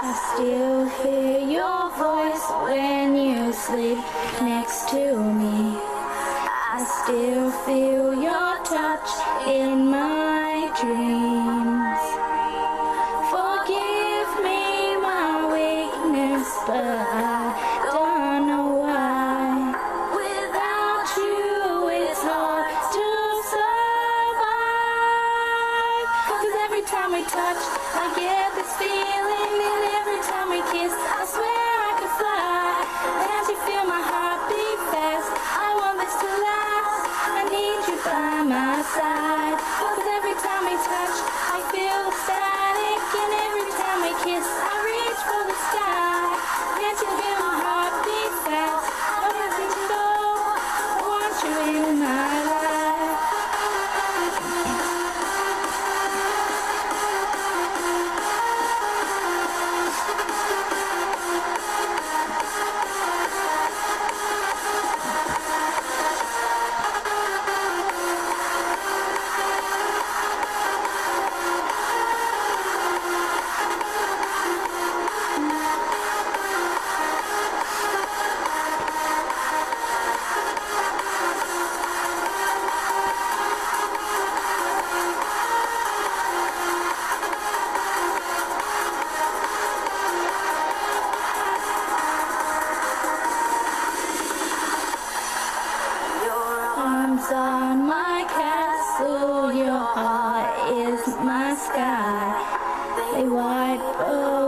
I still hear your voice when you sleep next to me. I still feel your touch in my dreams. Forgive me my weakness, but I don't know why. Without you it's hard to survive. 'Cause every time we touch I get this feeling, and every time we kiss I swear I could fly. Can't you feel my heart beat fast? I want this to last. I need you by my side. 'Cause every time we touch I feel static, and every time we kiss I reach for the sky. Can't you feel my heart beat fast? I want you to know I want you in my life. On my castle, your heart is my sky. They wipe away